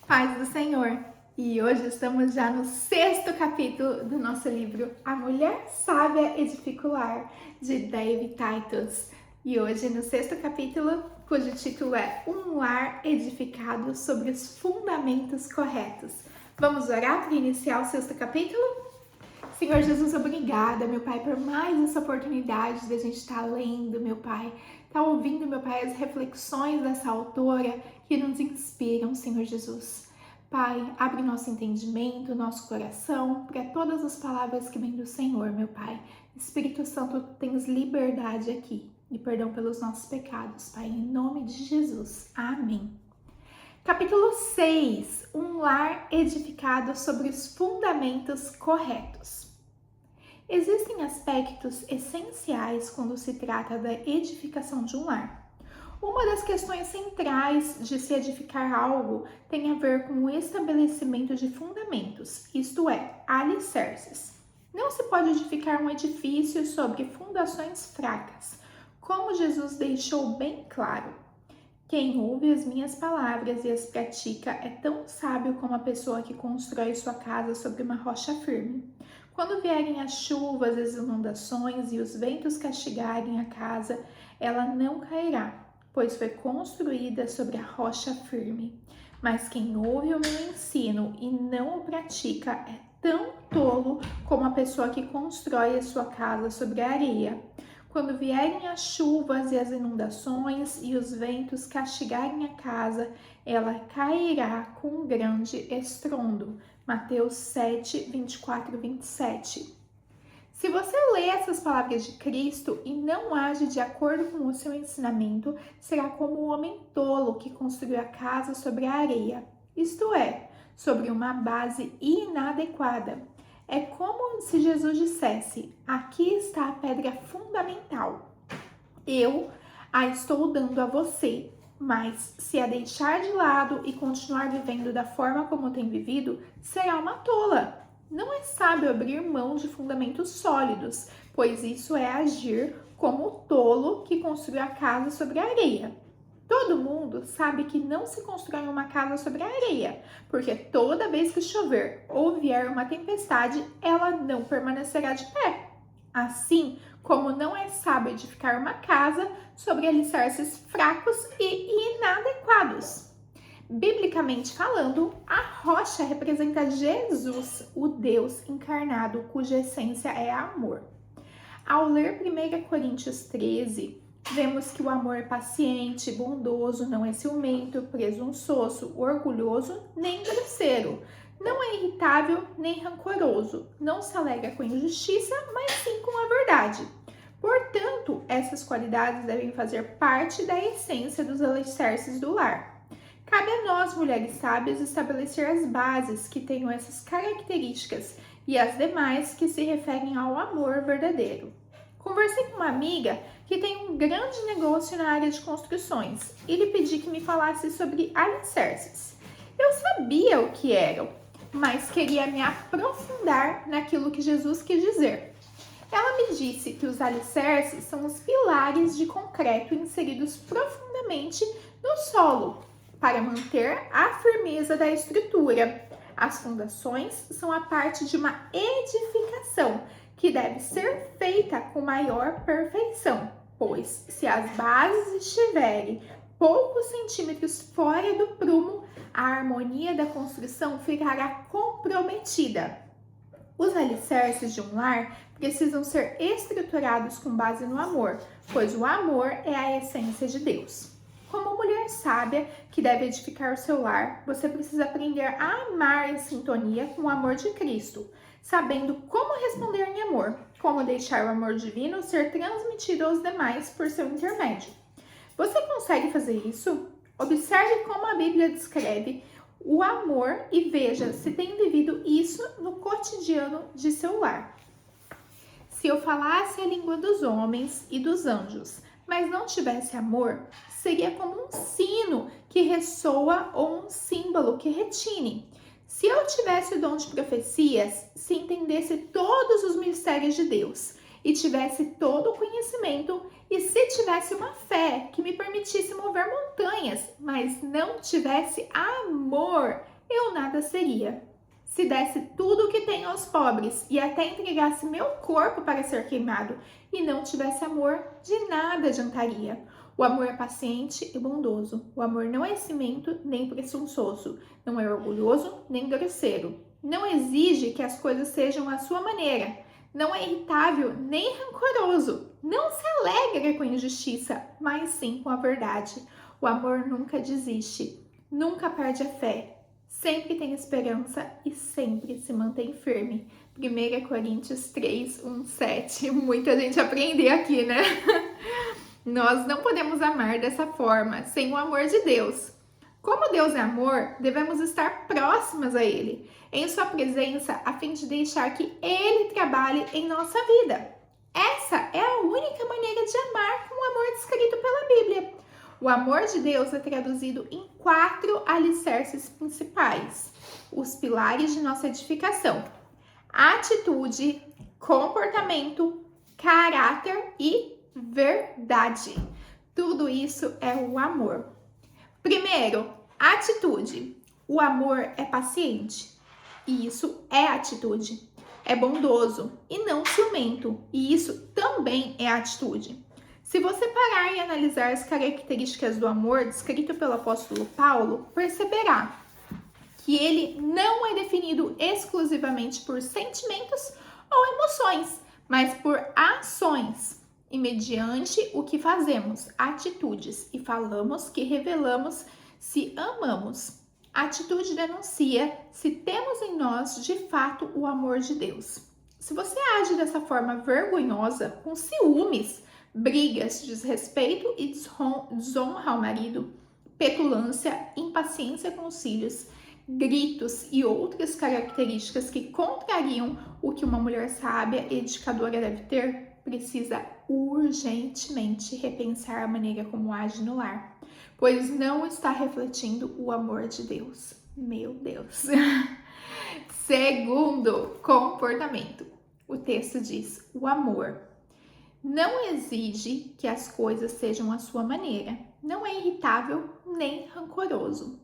Paz do Senhor! E hoje estamos já no 6º capítulo do nosso livro A Mulher Sábia Edifica o Lar, de David Titus. E hoje no 6º capítulo, cujo título é Um Lar Edificado sobre os Fundamentos Corretos. Vamos orar para iniciar o 6º capítulo? Senhor Jesus, obrigada, meu Pai, por mais essa oportunidade de a gente estar lendo, meu Pai, estar ouvindo, meu Pai, as reflexões dessa autora que nos inspiram, Senhor Jesus. Pai, abre nosso entendimento, nosso coração para todas as palavras que vêm do Senhor, meu Pai. Espírito Santo, tens liberdade aqui e perdão pelos nossos pecados, Pai, em nome de Jesus. Amém. Capítulo 6. Um lar edificado sobre os fundamentos corretos. Existem aspectos essenciais quando se trata da edificação de um lar. Uma das questões centrais de se edificar algo tem a ver com o estabelecimento de fundamentos, isto é, alicerces. Não se pode edificar um edifício sobre fundações fracas, como Jesus deixou bem claro. Quem ouve as minhas palavras e as pratica é tão sábio como a pessoa que constrói sua casa sobre uma rocha firme. Quando vierem as chuvas, as inundações e os ventos castigarem a casa, ela não cairá, pois foi construída sobre a rocha firme. Mas quem ouve o meu ensino e não o pratica é tão tolo como a pessoa que constrói a sua casa sobre a areia. Quando vierem as chuvas e as inundações e os ventos castigarem a casa, ela cairá com um grande estrondo. Mateus 7, 24 e 27. Se você lê essas palavras de Cristo e não age de acordo com o seu ensinamento, será como o homem tolo que construiu a casa sobre a areia, isto é, sobre uma base inadequada. É como se Jesus dissesse: aqui está a pedra fundamental. Eu a estou dando a você, mas se a deixar de lado e continuar vivendo da forma como tem vivido, será uma tola. Não é sábio abrir mão de fundamentos sólidos, pois isso é agir como o tolo que construiu a casa sobre a areia. Todo mundo sabe que não se constrói uma casa sobre a areia, porque toda vez que chover ou vier uma tempestade, ela não permanecerá de pé. Assim como não é sábio edificar uma casa sobre alicerces fracos e inadequados. Biblicamente falando, a rocha representa Jesus, o Deus encarnado, cuja essência é amor. Ao ler 1 Coríntios 13, vemos que o amor é paciente, bondoso, não é ciumento, presunçoso, orgulhoso, nem grosseiro. Não é irritável, nem rancoroso. Não se alegra com injustiça, mas sim com a verdade. Portanto, essas qualidades devem fazer parte da essência dos alicerces do lar. Cabe a nós, mulheres sábias, estabelecer as bases que tenham essas características e as demais que se referem ao amor verdadeiro. Conversei com uma amiga que tem um grande negócio na área de construções e lhe pedi que me falasse sobre alicerces. Eu sabia o que eram, mas queria me aprofundar naquilo que Jesus quis dizer. Ela me disse que os alicerces são os pilares de concreto inseridos profundamente no solo para manter a firmeza da estrutura. As fundações são a parte de uma edificação que deve ser feita com maior perfeição, pois se as bases estiverem poucos centímetros fora do prumo, a harmonia da construção ficará comprometida. Os alicerces de um lar precisam ser estruturados com base no amor, pois o amor é a essência de Deus. Como mulher sábia que deve edificar o seu lar, você precisa aprender a amar em sintonia com o amor de Cristo, sabendo como responder em amor, como deixar o amor divino ser transmitido aos demais por seu intermédio. Você consegue fazer isso? Observe como a Bíblia descreve o amor e veja se tem vivido isso no cotidiano de seu lar. Se eu falasse a língua dos homens e dos anjos, mas não tivesse amor, seria como um sino que ressoa ou um símbolo que retine. Se eu tivesse o dom de profecias, se entendesse todos os mistérios de Deus e tivesse todo o conhecimento, e se tivesse uma fé que me permitisse mover montanhas, mas não tivesse amor, eu nada seria. Se desse tudo o que tenho aos pobres e até entregasse meu corpo para ser queimado e não tivesse amor, de nada adiantaria. O amor é paciente e bondoso. O amor não é cimento nem presunçoso. Não é orgulhoso nem grosseiro. Não exige que as coisas sejam à sua maneira. Não é irritável nem rancoroso. Não se alegra com a injustiça, mas sim com a verdade. O amor nunca desiste, nunca perde a fé. Sempre tem esperança e sempre se mantém firme. 1 Coríntios 3, 1, 7. Muita gente aprender aqui, né? Nós não podemos amar dessa forma, sem o amor de Deus. Como Deus é amor, devemos estar próximas a Ele, em sua presença, a fim de deixar que Ele trabalhe em nossa vida. Essa é a única maneira de amar com o amor descrito pela Bíblia. O amor de Deus é traduzido em 4 alicerces principais, os pilares de nossa edificação: atitude, comportamento, caráter e verdade. Tudo isso é o amor. Primeiro, atitude. O amor é paciente, e isso é atitude. É bondoso e não ciumento, e isso também é atitude. Se você parar e analisar as características do amor descrito pelo apóstolo Paulo, perceberá que ele não é definido exclusivamente por sentimentos ou emoções, mas por ações. E mediante o que fazemos, atitudes, e falamos que revelamos se amamos. A atitude denuncia se temos em nós de fato o amor de Deus. Se você age dessa forma vergonhosa, com ciúmes, brigas, desrespeito e desonra ao marido, petulância, impaciência com os filhos, gritos e outras características que contrariam o que uma mulher sábia e educadora deve ter, precisa urgentemente repensar a maneira como age no lar, pois não está refletindo o amor de Deus. Meu Deus! Segundo, comportamento. O texto diz: o amor não exige que as coisas sejam à sua maneira, não é irritável nem rancoroso.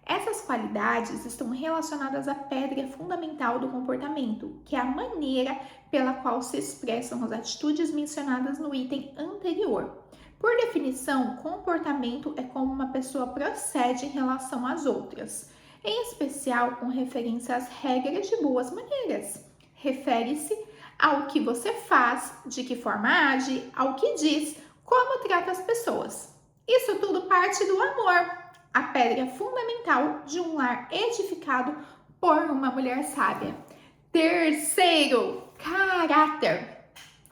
Essas qualidades estão relacionadas à pedra fundamental do comportamento, que é a maneira pela qual se expressam as atitudes mencionadas no item anterior. Por definição, comportamento é como uma pessoa procede em relação às outras, em especial com referência às regras de boas maneiras. Refere-se ao que você faz, de que forma age, ao que diz, como trata as pessoas. Isso tudo parte do amor, a pedra fundamental de um lar edificado por uma mulher sábia. Terceiro, caráter.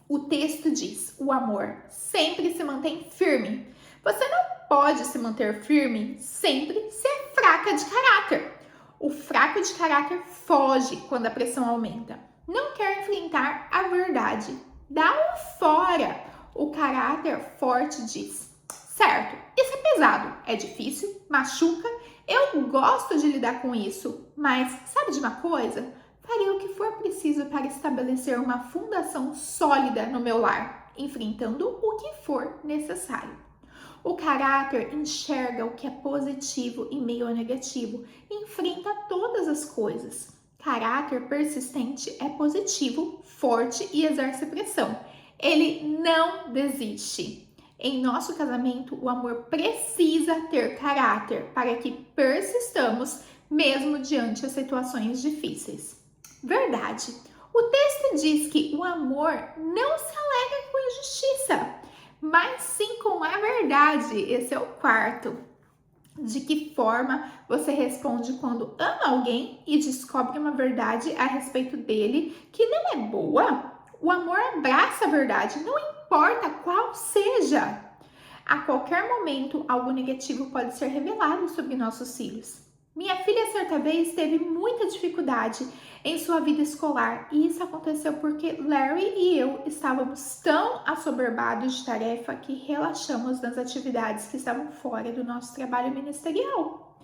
O texto diz: o amor sempre se mantém firme. Você não pode se manter firme sempre se é fraca de caráter. O fraco de caráter foge quando a pressão aumenta. Não quer enfrentar a verdade. Dá um fora. O caráter forte diz: certo, isso é pesado, é difícil, machuca, eu gosto de lidar com isso, mas sabe de uma coisa? Farei o que for preciso para estabelecer uma fundação sólida no meu lar, enfrentando o que for necessário. O caráter enxerga o que é positivo em meio ao negativo e enfrenta todas as coisas. Caráter persistente é positivo, forte e exerce pressão. Ele não desiste. Em nosso casamento, o amor precisa ter caráter para que persistamos mesmo diante das situações difíceis. Verdade. O texto diz que o amor não se alegra com injustiça, mas sim com a verdade. Esse é o quarto. De que forma você responde quando ama alguém e descobre uma verdade a respeito dele que não é boa? O amor abraça a verdade, não importa qual seja. A qualquer momento, algo negativo pode ser revelado sobre nossos filhos. Minha filha, certa vez, teve muita dificuldade em sua vida escolar e isso aconteceu porque Larry e eu estávamos tão assoberbados de tarefa que relaxamos nas atividades que estavam fora do nosso trabalho ministerial.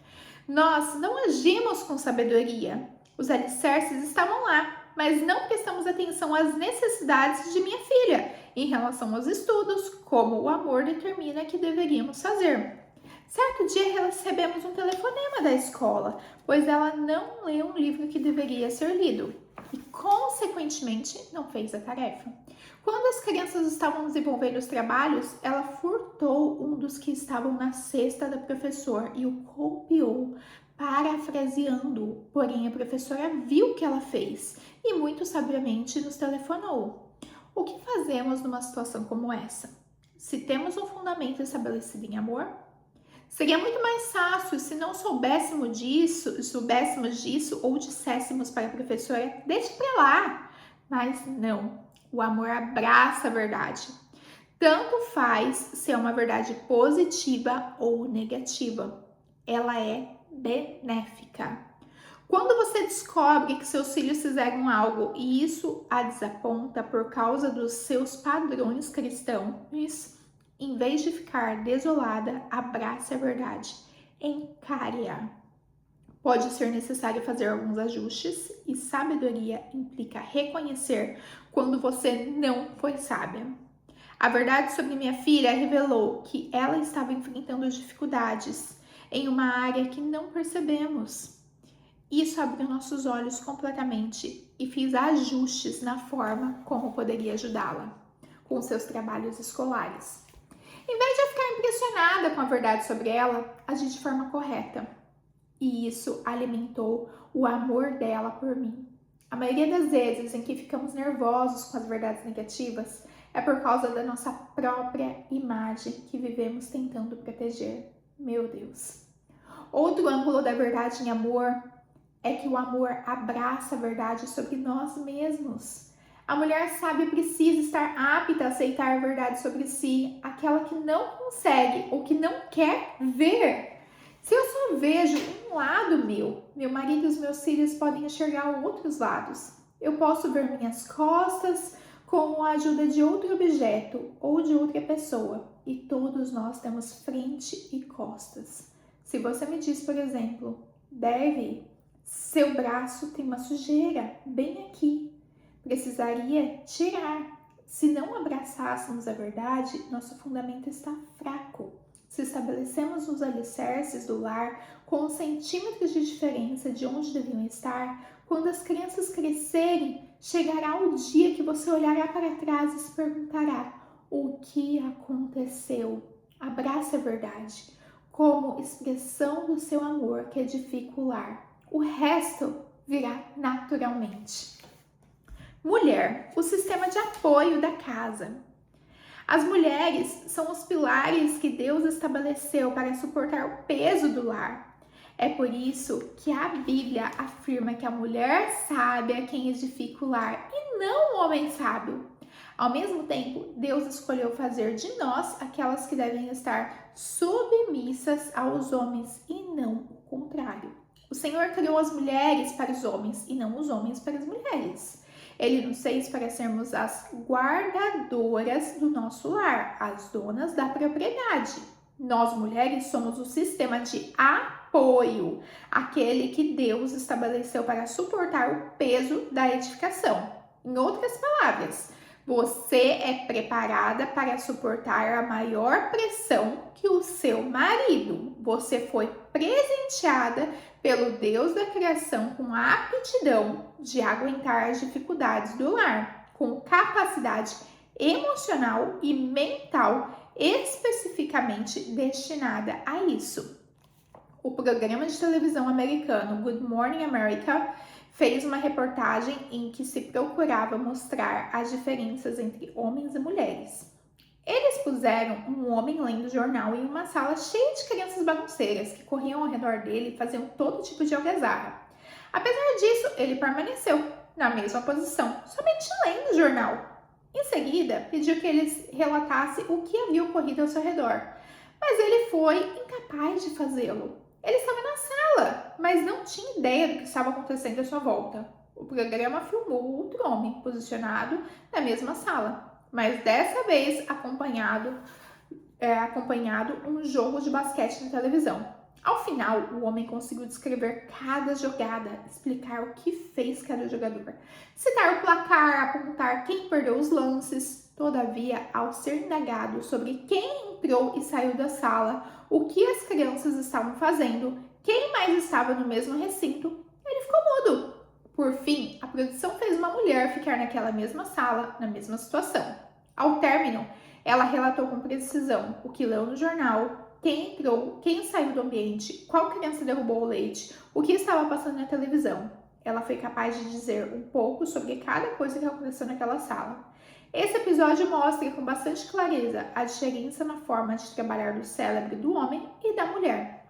Nós não agimos com sabedoria. Os alicerces estavam lá, mas não prestamos atenção às necessidades de minha filha em relação aos estudos, como o amor determina que deveríamos fazer. Certo dia recebemos um telefonema da escola, pois ela não leu um livro que deveria ser lido e, consequentemente, não fez a tarefa. Quando as crianças estavam desenvolvendo os trabalhos, ela furtou um dos que estavam na cesta da professora e o copiou, parafraseando-o. Porém, a professora viu o que ela fez e, muito sabiamente, nos telefonou. O que fazemos numa situação como essa? Se temos um fundamento estabelecido em amor, seria muito mais fácil se não soubéssemos disso ou disséssemos para a professora, deixe para lá. Mas não, o amor abraça a verdade. Tanto faz se é uma verdade positiva ou negativa. Ela é benéfica. Quando você descobre que seus filhos fizeram algo e isso a desaponta por causa dos seus padrões cristãos, em vez de ficar desolada, abrace a verdade, encare-a. Pode ser necessário fazer alguns ajustes e sabedoria implica reconhecer quando você não foi sábia. A verdade sobre minha filha revelou que ela estava enfrentando dificuldades em uma área que não percebemos. Isso abriu nossos olhos completamente e fiz ajustes na forma como poderia ajudá-la com seus trabalhos escolares. Em vez de eu ficar impressionada com a verdade sobre ela, agi de forma correta. E isso alimentou o amor dela por mim. A maioria das vezes em que ficamos nervosos com as verdades negativas é por causa da nossa própria imagem que vivemos tentando proteger. Meu Deus. Outro ângulo da verdade em amor é que o amor abraça a verdade sobre nós mesmos. A mulher sábia precisa estar apta a aceitar a verdade sobre si, aquela que não consegue ou que não quer ver. Se eu só vejo um lado meu marido e os meus filhos podem enxergar outros lados. Eu posso ver minhas costas com a ajuda de outro objeto ou de outra pessoa. E todos nós temos frente e costas. Se você me diz, por exemplo, Devi, seu braço tem uma sujeira bem aqui. Precisaria tirar. Se não abraçássemos a verdade, nosso fundamento está fraco. Se estabelecemos os alicerces do lar com centímetros de diferença de onde deviam estar, quando as crianças crescerem, chegará o dia que você olhará para trás e se perguntará: o que aconteceu? Abrace a verdade como expressão do seu amor que edifica o lar. O resto virá naturalmente. Mulher, o sistema de apoio da casa. As mulheres são os pilares que Deus estabeleceu para suportar o peso do lar. É por isso que a Bíblia afirma que a mulher sábia é quem edifica o lar e não o homem sábio. Ao mesmo tempo, Deus escolheu fazer de nós aquelas que devem estar submissas aos homens e não o contrário. O Senhor criou as mulheres para os homens e não os homens para as mulheres. Ele nos fez para sermos as guardadoras do nosso lar, as donas da propriedade. Nós, mulheres, somos o sistema de apoio, aquele que Deus estabeleceu para suportar o peso da edificação. Em outras palavras, você é preparada para suportar a maior pressão que o seu marido. Você foi presenteada pelo Deus da criação com a aptidão de aguentar as dificuldades do lar, com capacidade emocional e mental especificamente destinada a isso. O programa de televisão americano Good Morning America fez uma reportagem em que se procurava mostrar as diferenças entre homens e mulheres. Eles puseram um homem lendo jornal em uma sala cheia de crianças bagunceiras que corriam ao redor dele e faziam todo tipo de algazarra. Apesar disso, ele permaneceu na mesma posição, somente lendo o jornal. Em seguida, pediu que eles relatassem o que havia ocorrido ao seu redor, mas ele foi incapaz de fazê-lo. Ele estava na sala, mas não tinha ideia do que estava acontecendo à sua volta. O programa filmou outro homem posicionado na mesma sala, mas dessa vez acompanhado um jogo de basquete na televisão. Ao final, o homem conseguiu descrever cada jogada, explicar o que fez cada jogador, citar o placar, apontar quem perdeu os lances. Todavia, ao ser indagado sobre quem entrou e saiu da sala, o que as crianças estavam fazendo, quem mais estava no mesmo recinto, ele ficou mudo. Por fim, a produção fez uma mulher ficar naquela mesma sala, na mesma situação. Ao término, ela relatou com precisão o que leu no jornal, quem entrou, quem saiu do ambiente, qual criança derrubou o leite, o que estava passando na televisão. Ela foi capaz de dizer um pouco sobre cada coisa que aconteceu naquela sala. Esse episódio mostra com bastante clareza a diferença na forma de trabalhar do cérebro do homem e da mulher.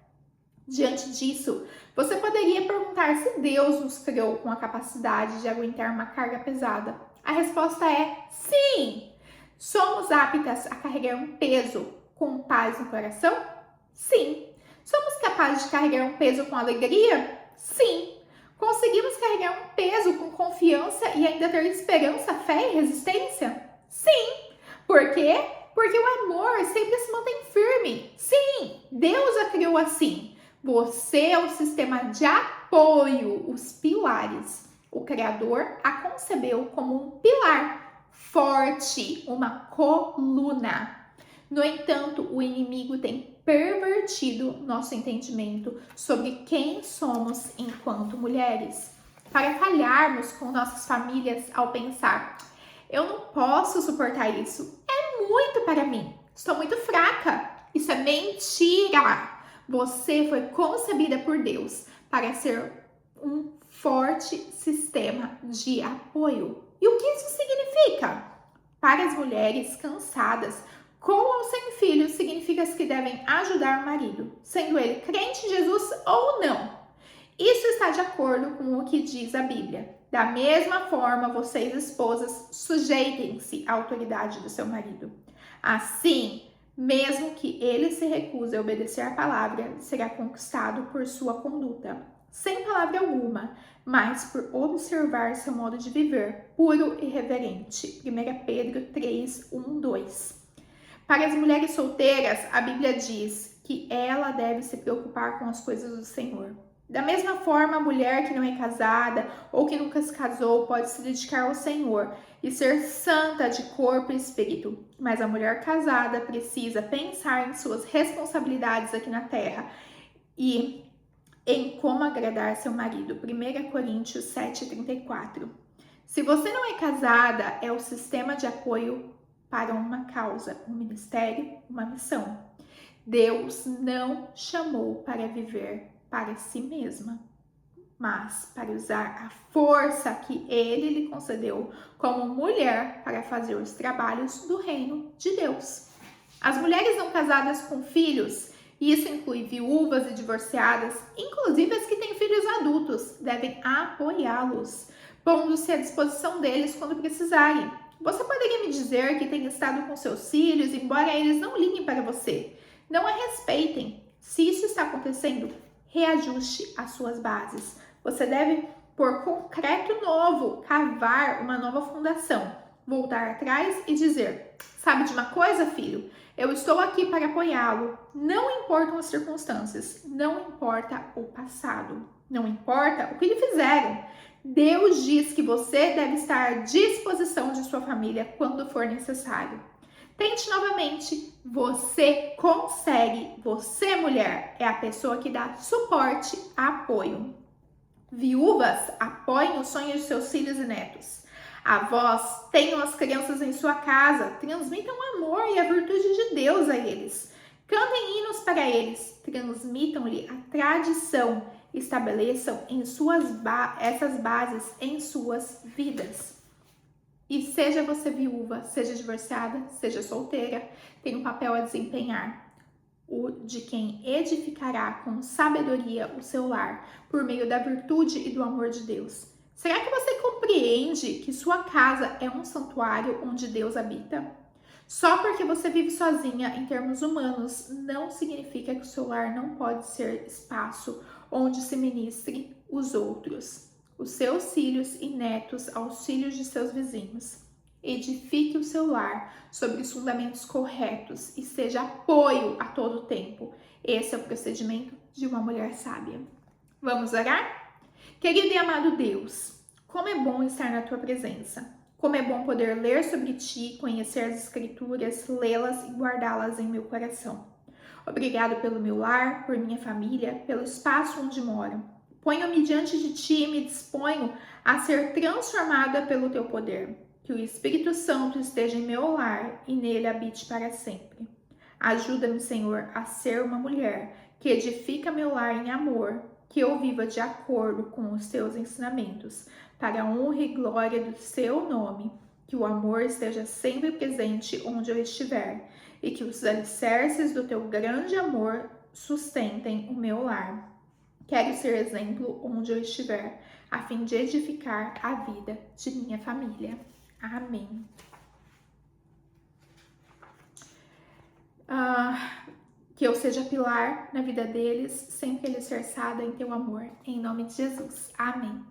Diante disso, você poderia perguntar se Deus nos criou com a capacidade de aguentar uma carga pesada. A resposta é sim! Somos aptas a carregar um peso com paz no coração? Sim! Somos capazes de carregar um peso com alegria? Sim! Conseguimos carregar um peso com confiança e ainda ter esperança, fé e resistência? Sim! Por quê? Porque o amor sempre se mantém firme. Sim! Deus a criou assim. Você é o sistema de apoio, os pilares. O Criador a concebeu como um pilar forte, uma coluna. No entanto, o inimigo tem pervertido nosso entendimento sobre quem somos enquanto mulheres, para falharmos com nossas famílias ao pensar: eu não posso suportar isso, é muito para mim, estou muito fraca. Isso é mentira! Você foi concebida por Deus para ser um forte sistema de apoio. E o que isso significa? Para as mulheres cansadas, com ou sem filhos, significa que devem ajudar o marido, sendo ele crente em Jesus ou não. Isso está de acordo com o que diz a Bíblia. Da mesma forma, vocês, esposas, sujeitem-se à autoridade do seu marido. Assim, mesmo que ele se recuse a obedecer à palavra, será conquistado por sua conduta, sem palavra alguma, mas por observar seu modo de viver, puro e reverente. 1 Pedro 3, 1, 2. Para as mulheres solteiras, a Bíblia diz que ela deve se preocupar com as coisas do Senhor. Da mesma forma, a mulher que não é casada ou que nunca se casou pode se dedicar ao Senhor e ser santa de corpo e espírito. Mas a mulher casada precisa pensar em suas responsabilidades aqui na terra e em como agradar seu marido. 1 Coríntios 7,34. Se você não é casada, é o sistema de apoio para uma causa, um ministério, uma missão. Deus não chamou para viver para si mesma, mas para usar a força que Ele lhe concedeu como mulher para fazer os trabalhos do reino de Deus. As mulheres não casadas com filhos, e isso inclui viúvas e divorciadas, inclusive as que têm filhos adultos, devem apoiá-los, pondo-se à disposição deles quando precisarem. Você poderia me dizer que tem estado com seus filhos, embora eles não liguem para você, não a respeitem. Se isso está acontecendo, reajuste as suas bases. Você deve, por concreto novo, cavar uma nova fundação, voltar atrás e dizer: sabe de uma coisa, filho? Eu estou aqui para apoiá-lo. Não importam as circunstâncias, não importa o passado, não importa o que lhe fizeram. Deus diz que você deve estar à disposição de sua família quando for necessário. Tente novamente. Você consegue. Você, mulher, é a pessoa que dá suporte, apoio. Viúvas, apoiem os sonhos de seus filhos e netos. Avós, tenham as crianças em sua casa. Transmitam o amor e a virtude de Deus a eles. Cantem hinos para eles. Transmitam-lhe a tradição. Estabeleçam essas bases em suas vidas. E seja você viúva, seja divorciada, seja solteira, tem um papel a desempenhar, o de quem edificará com sabedoria o seu lar, por meio da virtude e do amor de Deus. Será que você compreende que sua casa é um santuário onde Deus habita? Só porque você vive sozinha em termos humanos, não significa que o seu lar não pode ser espaço onde se ministre os outros, os seus filhos e netos aos filhos de seus vizinhos. Edifique o seu lar sobre os fundamentos corretos e seja apoio a todo tempo. Esse é o procedimento de uma mulher sábia. Vamos orar? Querido e amado Deus, como é bom estar na tua presença. Como é bom poder ler sobre ti, conhecer as escrituras, lê-las e guardá-las em meu coração. Obrigado pelo meu lar, por minha família, pelo espaço onde moro. Ponho-me diante de ti e me disponho a ser transformada pelo teu poder. Que o Espírito Santo esteja em meu lar e nele habite para sempre. Ajuda-me, Senhor, a ser uma mulher que edifica meu lar em amor, que eu viva de acordo com os teus ensinamentos, para a honra e glória do seu nome. Que o amor esteja sempre presente onde eu estiver e que os alicerces do teu grande amor sustentem o meu lar. Quero ser exemplo onde eu estiver, a fim de edificar a vida de minha família. Amém. Que eu seja pilar na vida deles, sempre alicerçada em teu amor. Em nome de Jesus. Amém.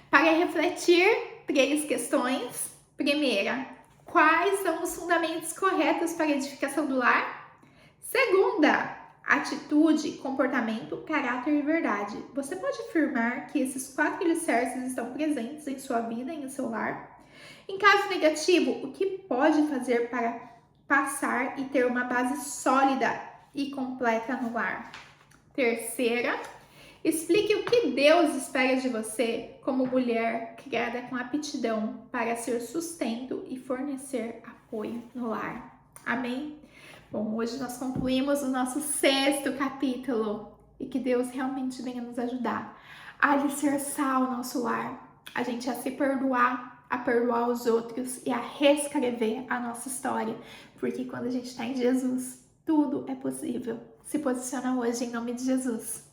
Para refletir, 3 questões. Primeira, quais são os fundamentos corretos para a edificação do lar? Segunda, atitude, comportamento, caráter e verdade. Você pode afirmar que esses 4 alicerces estão presentes em sua vida e em seu lar? Em caso negativo, o que pode fazer para passar e ter uma base sólida e completa no lar? Terceira, explique o que Deus espera de você como mulher criada com aptidão para ser sustento e fornecer apoio no lar. Amém? Bom, hoje nós concluímos o nosso 6º capítulo e que Deus realmente venha nos ajudar a alicerçar o nosso lar, a gente a se perdoar, a perdoar os outros e a reescrever a nossa história, porque quando a gente está em Jesus, tudo é possível. Se posiciona hoje em nome de Jesus.